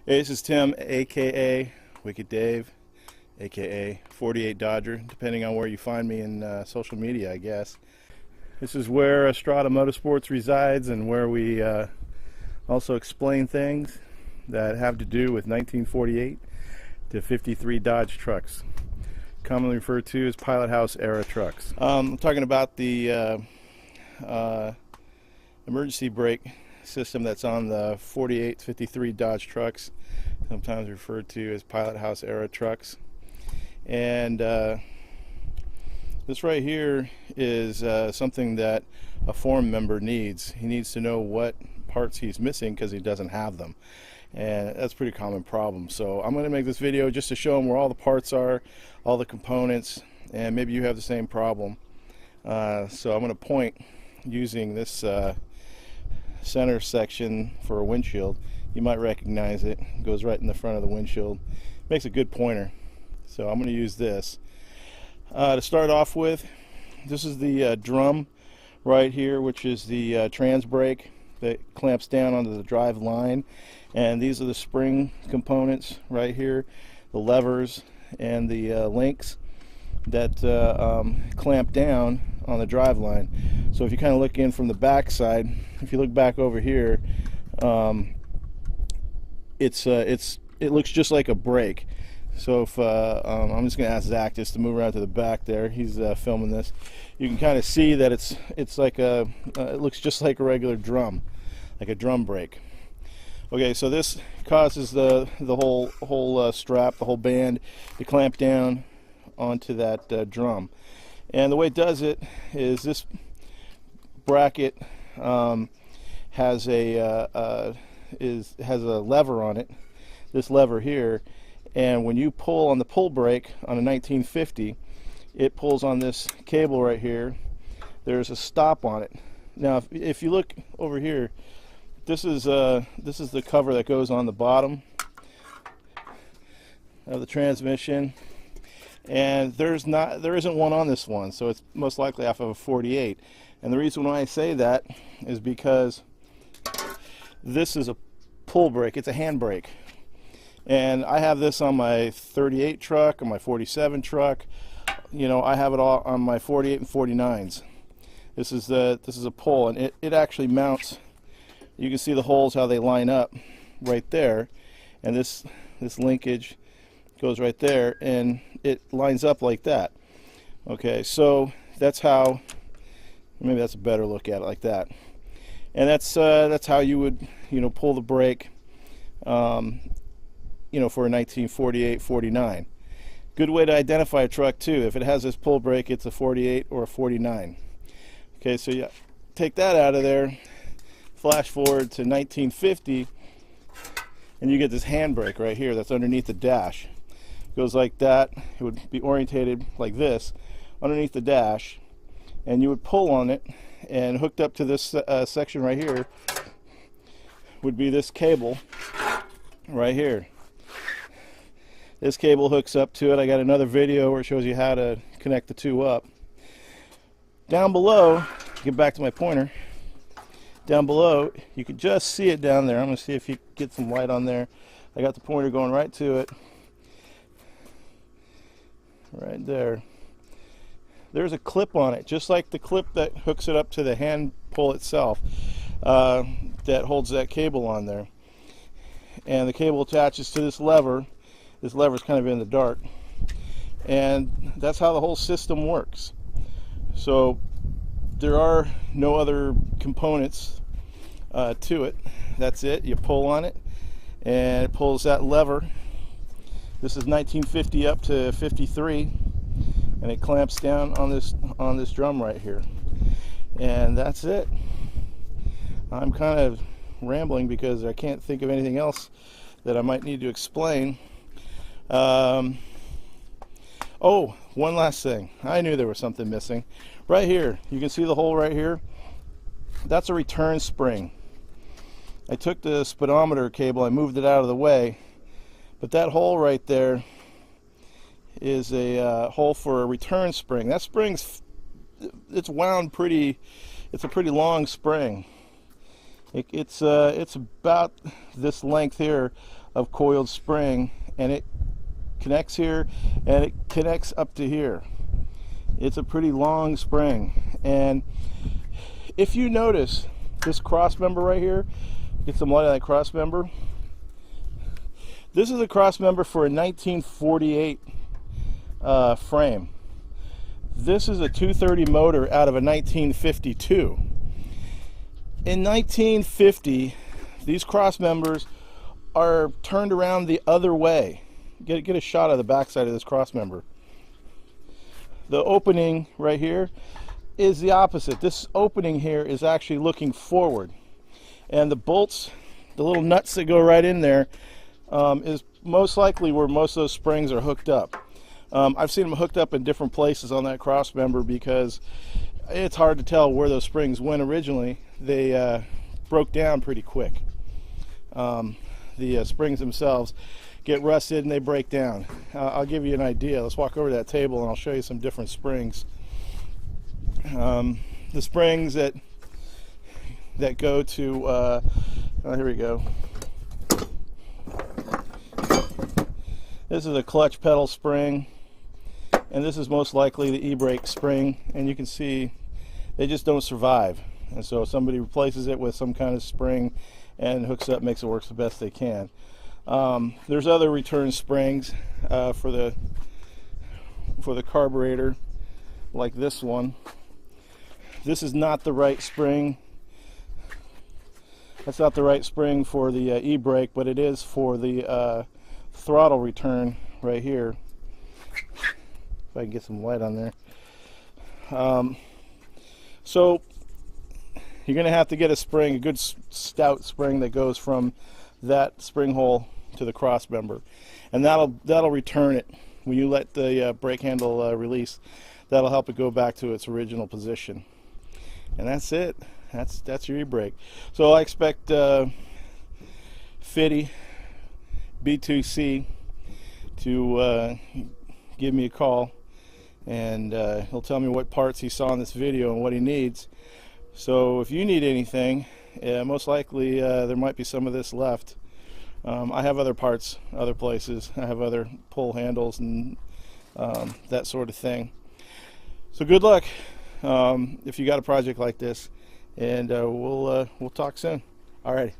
Hey, this is Tim, aka Wicked Dave, aka 48 Dodger, depending on where you find me in social media, I guess. This is where Estrada MotorSports resides and where we also explain things that have to do with 1948 to 53 Dodge trucks, commonly referred to as pilot house era trucks. I'm talking about the emergency brake system that's on the 48 53 Dodge trucks, sometimes referred to as pilot house era trucks. And this right here is something that a forum member needs. He needs to know what parts he's missing because he doesn't have them, and that's a pretty common problem. So I'm going to make this video just to show him where all the parts are, all the components, and maybe you have the same problem. So I'm going to point using this center section for a windshield. You might recognize it. It goes right in the front of the windshield. Makes a good pointer. So I'm going to use this. To start off with, this is the drum right here, which is the trans brake that clamps down onto the drive line. And these are the spring components right here, the levers and the links that clamp down on the drive line. So if you kind of look in from the back side, if you look back over here, it looks just like a brake. So if I'm just going to ask Zach just to move around to the back there. He's filming this. You can kind of see that it's like a it looks just like a regular drum, like a drum brake. Okay, so this causes the whole strap, the whole band, to clamp down onto that drum. And the way it does it is this bracket has a lever on it, this lever here, and when you pull on the pull brake on a 1950, it pulls on this cable right here. There's a stop on it. Now if you look over here, this is the cover that goes on the bottom of the transmission, and there isn't one on this one, so it's most likely off of a 48. And the reason why I say that is because this is a pull brake. It's a hand brake, and I have this on my 38 truck, on my 47 truck. You know, I have it all on my 48 and 49s. This is a pull, and it actually mounts. You can see the holes, how they line up right there, and this linkage goes right there, and it lines up like that. Okay, so that's how, maybe that's a better look at it, like that. And that's how you would, pull the brake, for a 1948-49. Good way to identify a truck too. If it has this pull brake, it's a 48 or a 49. Okay, so you take that out of there, flash forward to 1950, and you get this hand brake right here that's underneath the dash. It goes like that. It would be orientated like this underneath the dash, and you would pull on it, and hooked up to this section right here would be this cable right here. This cable hooks up to it. I got another video where it shows you how to connect the two up. Down below, get back to my pointer, down below you can just see it down there. I'm going to see if you get some light on there. I got the pointer going right to it, right there. There's a clip on it, just like the clip that hooks it up to the hand pull itself, that holds that cable on there. And the cable attaches to this lever. This lever is kind of in the dark, and that's how the whole system works. So there are no other components to it. That's it. You pull on it, and it pulls that lever. This is 1950 up to 53, and it clamps down on this drum right here. And that's it. I'm kind of rambling because I can't think of anything else that I might need to explain. Oh, one last thing. I knew there was something missing. Right here, you can see the hole right here. That's a return spring. I took the speedometer cable, I moved it out of the way, but that hole right there is a hole for a return spring. That spring's, it's wound pretty, it's a pretty long spring. It's about this length here, of coiled spring, and it connects here and it connects up to here. It's a pretty long spring, and if you notice this cross member right here, get some light on that cross member. This is a cross member for a 1948 frame. This is a 230 motor out of a 1952. In 1950, these cross members are turned around the other way. Get a shot of the backside of this cross member. The opening right here is the opposite. This opening here is actually looking forward, and the bolts, the little nuts that go right in there, is most likely where most of those springs are hooked up. I've seen them hooked up in different places on that cross member because it's hard to tell where those springs went originally. They broke down pretty quick. The springs themselves get rusted and they break down. I'll give you an idea. Let's walk over to that table and I'll show you some different springs. The springs that go to, oh, here we go. This is a clutch pedal spring, and this is most likely the e-brake spring, and you can see they just don't survive. And so somebody replaces it with some kind of spring and hooks it up, makes it work the best they can. There's other return springs for the carburetor, like this one. This is not the right spring. That's not the right spring for the e-brake, but it is for the throttle return right here. If I can get some light on there. So you're going to have to get a spring, a good stout spring that goes from that spring hole to the cross member, and that'll return it when you let the brake handle release. That'll help it go back to its original position, and that's it. That's your e-brake. So I expect Fitty B2C to give me a call, and he'll tell me what parts he saw in this video and what he needs. So if you need anything, most likely there might be some of this left. I have other parts other places. I have other pull handles and that sort of thing. So good luck if you got a project like this, and we'll talk soon. All right.